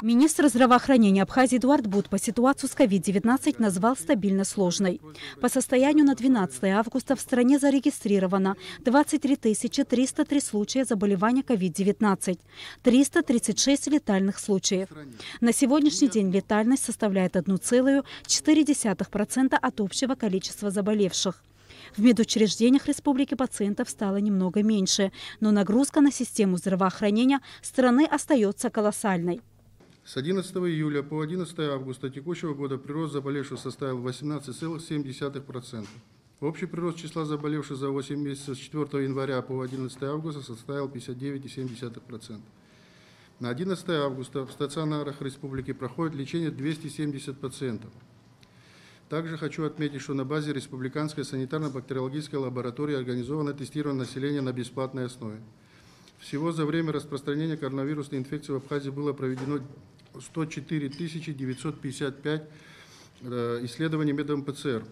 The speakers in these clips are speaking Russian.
Министр здравоохранения Абхазии Эдуард Будпа ситуацию с COVID-19 назвал стабильно сложной. По состоянию на 12 августа в стране зарегистрировано 23 303 случая заболевания COVID-19, 336 летальных случаев. На сегодняшний день летальность составляет 1,4% от общего количества заболевших. В медучреждениях республики пациентов стало немного меньше, но нагрузка на систему здравоохранения страны остается колоссальной. С 11 июля по 11 августа текущего года прирост заболевших составил 18,7%. Общий прирост числа заболевших за 8 месяцев с 4 января по 11 августа составил 59,7%. На 11 августа в стационарах республики проходит лечение 270 пациентов. Также хочу отметить, что на базе республиканской санитарно-бактериологической лаборатории организовано тестирование населения на бесплатной основе. Всего за время распространения коронавирусной инфекции в Абхазии было проведено 104 955 исследований методом ПЦР.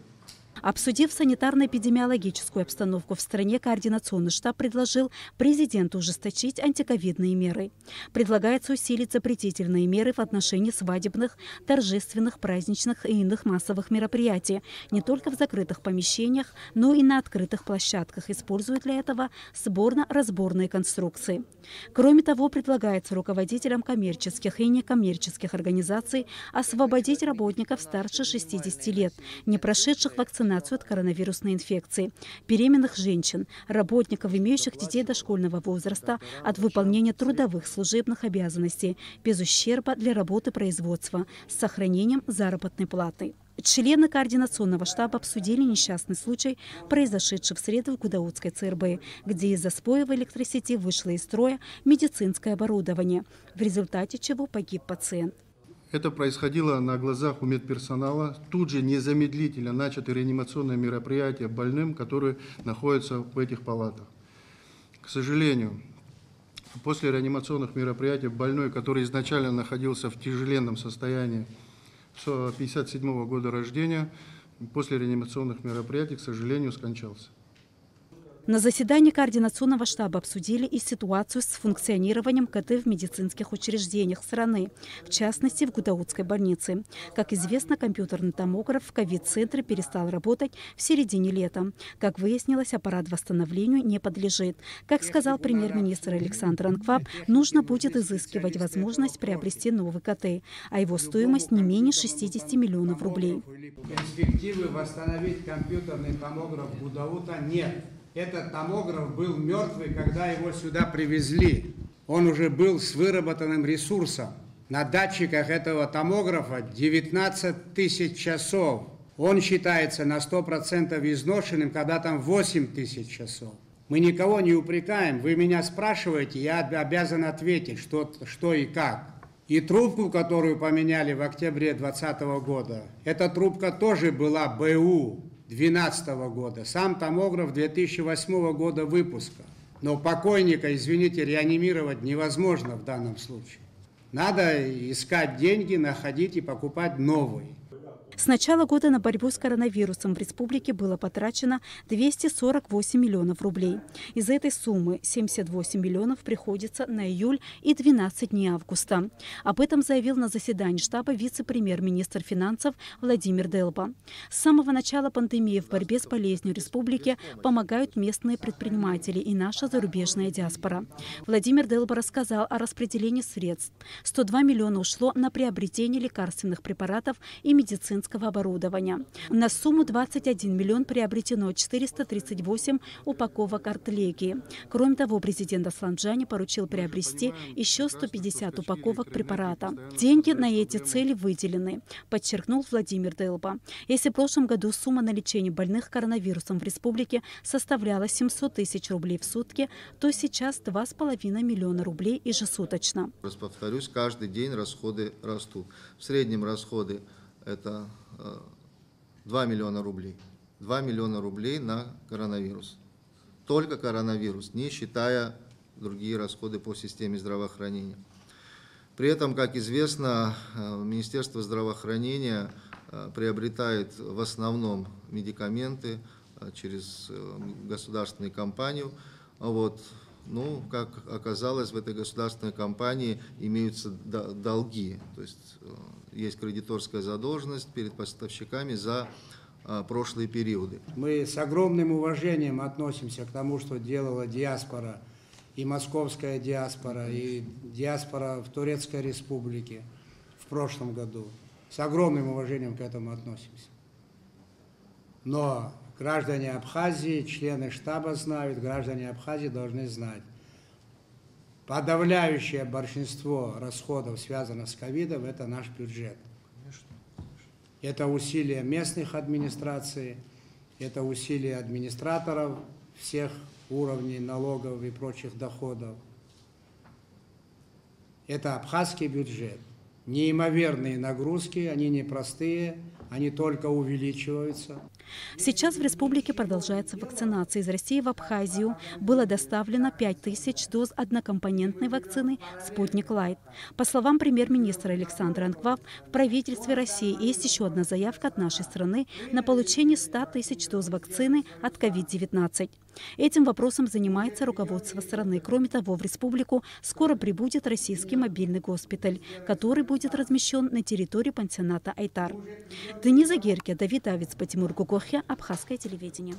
Обсудив санитарно-эпидемиологическую обстановку в стране, Координационный штаб предложил президенту ужесточить антиковидные меры. Предлагается усилить запретительные меры в отношении свадебных, торжественных, праздничных и иных массовых мероприятий, не только в закрытых помещениях, но и на открытых площадках, используя для этого сборно-разборные конструкции. Кроме того, предлагается руководителям коммерческих и некоммерческих организаций освободить работников старше 60 лет, не прошедших вакцинацию от коронавирусной инфекции, беременных женщин, работников, имеющих детей дошкольного возраста, от выполнения трудовых служебных обязанностей без ущерба для работы производства с сохранением заработной платы. Члены Координационного штаба обсудили несчастный случай, произошедший в среду в Гудаутской ЦРБ, где из-за сбоя в электросети вышло из строя медицинское оборудование, в результате чего погиб пациент. Это происходило на глазах у медперсонала. Тут же незамедлительно начаты реанимационные мероприятия больным, которые находятся в этих палатах. К сожалению, после реанимационных мероприятий больной, который изначально находился в тяжеленном состоянии с 1957 года рождения, после реанимационных мероприятий, к сожалению, скончался. На заседании Координационного штаба обсудили и ситуацию с функционированием КТ в медицинских учреждениях страны, в частности в Гудаутской больнице. Как известно, компьютерный томограф в ковид-центре перестал работать в середине лета. Как выяснилось, аппарат восстановлению не подлежит. Как сказал премьер-министр Александр Анкваб, нужно будет изыскивать возможность приобрести новый КТ, а его стоимость не менее 60 миллионов рублей. Перспективы восстановить компьютерный томограф Гудаута нет. Этот томограф был мертвый, когда его сюда привезли. Он уже был с выработанным ресурсом. На датчиках этого томографа 19 тысяч часов. Он считается на 100% изношенным, когда там 8 тысяч часов. Мы никого не упрекаем. Вы меня спрашиваете, я обязан ответить, что и как. И трубку, которую поменяли в октябре 2020 года, эта трубка тоже была БУ 2012 года, сам томограф 2008 года выпуска. Но покойника, извините, реанимировать невозможно в данном случае. Надо искать деньги, находить и покупать новый. С начала года на борьбу с коронавирусом в республике было потрачено 248 миллионов рублей. Из этой суммы 78 миллионов приходится на июль и 12 дней августа. Об этом заявил на заседании штаба вице-премьер-министр финансов Владимир Делба. С самого начала пандемии в борьбе с болезнью республики помогают местные предприниматели и наша зарубежная диаспора. Владимир Делба рассказал о распределении средств. 102 миллиона ушло на приобретение лекарственных препаратов и медицинского оборудования. На сумму 21 миллион приобретено 438 упаковок артелегии. Кроме того, президент Аслан Джани поручил приобрести еще 150 упаковок препарата. Деньги на эти цели выделены, подчеркнул Владимир Делба. Если в прошлом году сумма на лечение больных коронавирусом в республике составляла 700 тысяч рублей в сутки, то сейчас 2,5 миллиона рублей ежесуточно. Повторюсь, каждый день расходы растут. В среднем расходы это 2 миллиона рублей. 2 миллиона рублей на коронавирус. Только коронавирус, не считая другие расходы по системе здравоохранения. При этом, как известно, Министерство здравоохранения приобретает в основном медикаменты через государственную компанию. Ну, как оказалось, в этой государственной компании имеются долги. То есть есть кредиторская задолженность перед поставщиками за прошлые периоды. Мы с огромным уважением относимся к тому, что делала диаспора, и московская диаспора, и диаспора в Турецкой Республике в прошлом году. С огромным уважением к этому относимся. Но граждане Абхазии, члены штаба знают, граждане Абхазии должны знать. Подавляющее большинство расходов, связанных с ковидом, это наш бюджет. Это усилия местных администраций, это усилия администраторов всех уровней налогов и прочих доходов. Это абхазский бюджет. Неимоверные нагрузки, они непростые, они только увеличиваются. Сейчас в республике продолжается вакцинация. Из России в Абхазию было доставлено 5000 доз однокомпонентной вакцины «Спутник Лайт». По словам премьер-министра Александра Анкваб, в правительстве России есть еще одна заявка от нашей страны на получение 100 000 доз вакцины от COVID-19. Этим вопросом занимается руководство страны. Кроме того, в республику скоро прибудет российский мобильный госпиталь, который будет размещен на территории пансионата Айтар. Дениза Герке, Давид Авиц, Тимур Гугохя, Абхазское телевидение.